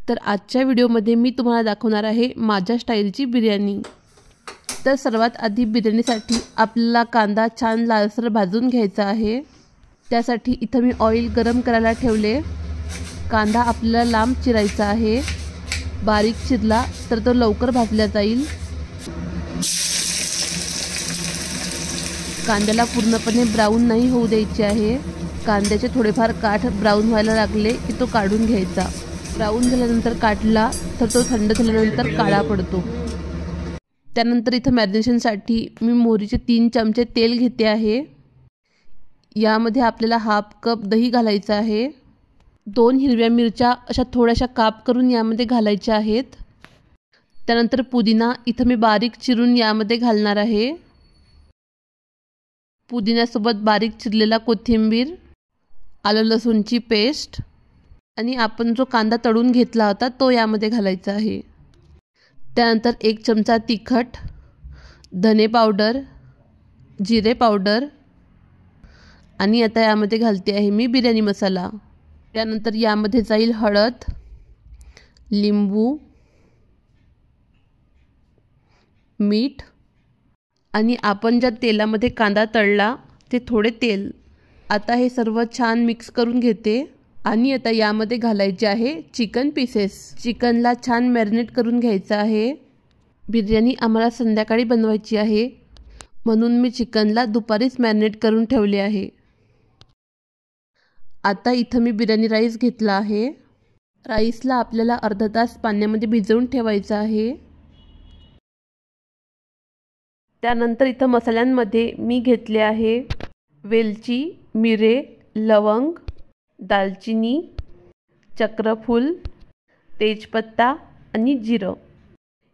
तर आजच्या व्हिडिओमध्ये मी तुम्हाला दाखवणार आहे माझ्या स्टाईलची बिर्याणी। तर सर्वात आधी बिर्याणीसाठी आपल्याला कांदा छान लालसर भाजून घ्यायचा आहे। त्यासाठी इथं मी ऑइल गरम करायला ठेवले। कांदा आपल्याला लांब चिरायचा आहे, बारीक चिरला तर तो लवकर भाजला जाईल। कांद्याला पूर्णपणे ब्राऊन नाही होऊ द्यायचे आहे। कांद्याचे थोडेफार काठ ब्राऊन व्हायला लागले की तो काढून घ्यायचा। ब्राऊन झाल्यानंतर काढला तर तो थंड झाल्यानंतर काळा पडतो। त्यानंतर इथं मॅरिनेशनसाठी मी मोहरीचे 3 चमचे तेल घेते आहे। यामध्ये आपल्याला हाफ कप दही घालायचं आहे। 2 हिरव्या मिरच्या अशा थोड्याशा काप करून यामध्ये घालायच्या आहेत। त्यानंतर पुदिना इथं मी बारीक चिरून यामध्ये घालणार आहे। पुदिन्यासोबत बारीक चिरलेला कोथिंबीर, आलं लसूणची पेस्ट आणि आपण जो कांदा तळून घेतला होता तो यामध्ये घालायचा आहे। त्यानंतर 1 चमचा तिखट, धने पावडर, जिरे पावडर आणि आता यामध्ये घालते आहे मी बिर्याणी मसाला। त्यानंतर यामध्ये जाईल हळद, लिंबू, मीठ आणि आपण ज्या तेलामध्ये कांदा तळला ते थोडे तेल। आता हे सर्व छान मिक्स करून घेते आणि आता यामध्ये घालायचे आहे चिकन पीसेस। चिकनला छान मॅरिनेट करून घ्यायचं आहे। बिर्याणी आम्हाला संध्याकाळी बनवायची आहे, म्हणून मी चिकनला दुपारीच मॅरिनेट करून ठेवले आहे। आता इथं मी बिर्याणी राईस घेतला आहे। राईसला आपल्याला अर्धा तास पाण्यामध्ये भिजवून ठेवायचं आहे। त्यानंतर इथं मसाल्यांमध्ये मी घेतले आहे वेलची, मिरे, लवंग, दालचिनी, चक्रफूल, तेजपत्ता आणि जिरं।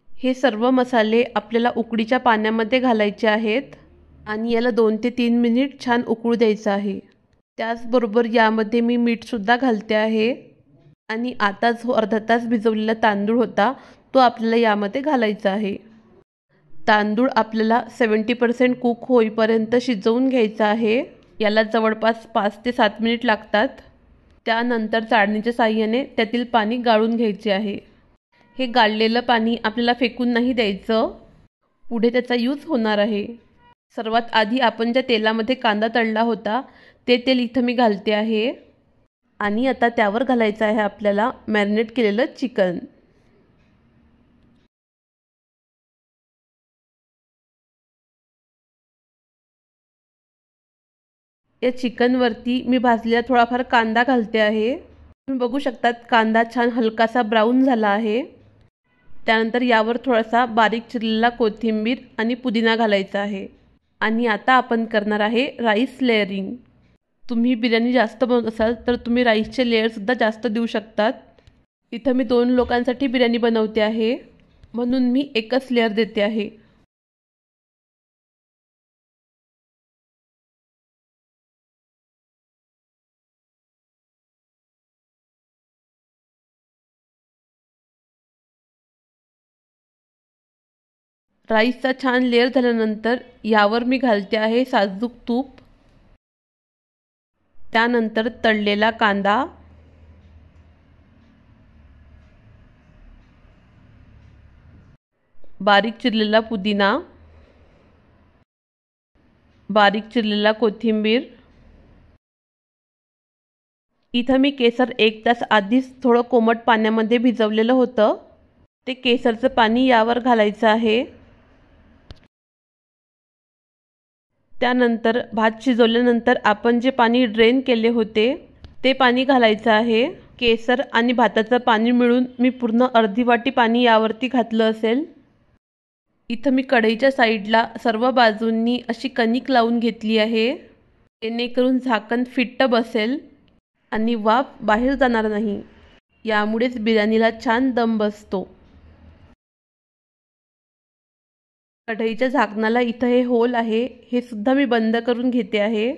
हे सर्व मसाले आपल्याला उकडीच्या पाण्यामध्ये घालायचे आहेत आणि याला 2 ते 3 मिनिट छान उकळू द्यायचं आहे। त्याचबरोबर यामध्ये मी मीठसुद्धा घालते आहे आणि आता जो अर्धा तास भिजवलेला तांदूळ होता तो आपल्याला यामध्ये घालायचा आहे। तांदूळ आपल्याला 70% कुक होईपर्यंत शिजवून घ्यायचा आहे। याला जवळपास 5 ते 7 मिनिट लागतात। त्यानंतर चाळणीच्या साहाय्याने त्यातील पाणी गाळून घ्यायचे आहे। हे गाळलेलं पाणी आपल्याला फेकून नाही द्यायचं, पुढे त्याचा यूज होणार आहे। सर्वात आधी आपण ज्या तेलामध्ये कांदा तळला होता ते तेल इथं मी घालते आहे आणि आता त्यावर घालायचं आहे आपल्याला मॅरिनेट केलेलं चिकन। या चिकनवरती मी भाजलेला थोडाफार कांदा घालते आहे। तुम्ही बघू शकतात कांदा छान हलकासा ब्राऊन झाला आहे। त्यानंतर यावर थोडासा बारीक चिरलेला कोथिंबीर आणि पुदिना घालायचा आहे आणि आता आपण करणार आहे राईस लेयरिंग। तुम्ही बिर्याणी जास्त बनवत असाल तर तुम्ही राईसचे लेयरसुद्धा जास्त देऊ शकतात। इथं मी 2 लोकांसाठी बिर्याणी बनवते आहे, म्हणून मी एकच लेयर देते आहे। राईसचा छान लेयर झाल्यानंतर यावर मी घालते आहे साजूक तूप, त्यानंतर तळलेला कांदा, बारीक चिरलेला पुदिना, बारीक चिरलेला कोथिंबीर। इथं मी केसर 1 तास आधीच थोडं कोमट पाण्यामध्ये भिजवलेलं होतं, ते केसरचं पाणी यावर घालायचं आहे। त्यानंतर भात शिजवल्यानंतर आपण जे पाणी ड्रेन केले होते ते पाणी घालायचं आहे। केसर आणि भाताचं पाणी मिळून मी पूर्ण अर्धी वाटी पाणी यावरती घातलं असेल। इथं मी कढईच्या साईडला सर्व बाजूंनी अशी कणिक लावून घेतली आहे, जेणेकरून झाकण फिट्ट बसेल आणि वाफ बाहेर जाणार नाही। यामुळेच बिर्याणीला छान दम बसतो। कढईच्या झाकणाला इथं हे होल आहे, हे सुद्धा मी बंद करून घेते आहे।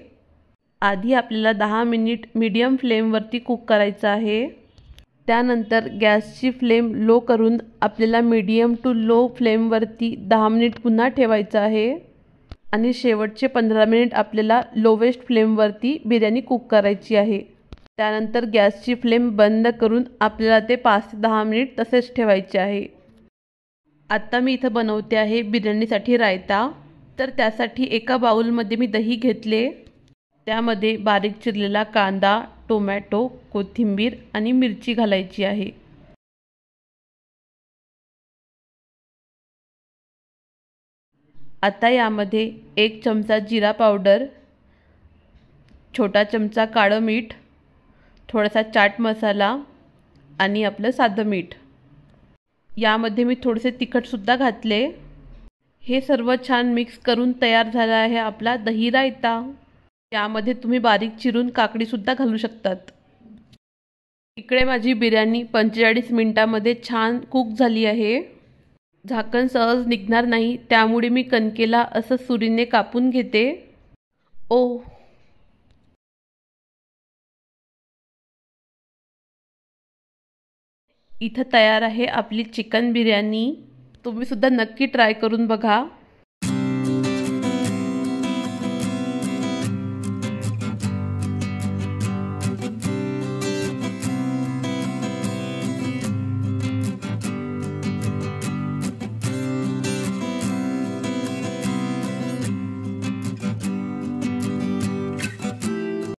आधी आपल्याला 10 मिनिट मीडियम फ्लेमवरती कुक करायचं आहे। त्यानंतर गॅसची फ्लेम लो करून आपल्याला मीडियम टू लो फ्लेमवरती 10 मिनिट पुन्हा ठेवायचं आहे आणि शेवटचे 15 मिनिट आपल्याला लोवेस्ट फ्लेमवरती बिर्याणी कुक करायची आहे। त्यानंतर गॅसची फ्लेम बंद करून आपल्याला ते 5 ते 10 मिनिट तसेच ठेवायचे आहे. आता मी इथं बनवते आहे बिर्याणीसाठी रायता. तर त्यासाठी एका बाउलमध्ये मी दही घेतले. त्यामध्ये बारीक चिरलेला कांदा, टोमॅटो, कोथिंबीर आणि मिरची घालायची आहे. आता यामध्ये 1 चमचा जिरा पावडर, छोटा चमचा काळं मीठ, थोडासा चाट मसाला आणि आपलं साधं मीठ. यामध्ये मी थोडेसे तिखटसुद्धा घातले. हे सर्व छान मिक्स करून तयार झाला आहे आपला दही रायता. यामध्ये तुम्ही बारीक चिरून काकडीसुद्धा घालू शकतात. इकडे माझी बिर्याणी 45 मिनिटांमध्ये छान कुक झाली आहे. झाकण सहज निघणार नाही, त्यामुळे मी कणकेला असं सुरीने कापून घेते. इथं तयार आहे आपली चिकन बिर्याणी. तुम्ही सुद्धा नक्की ट्राय करून बघा.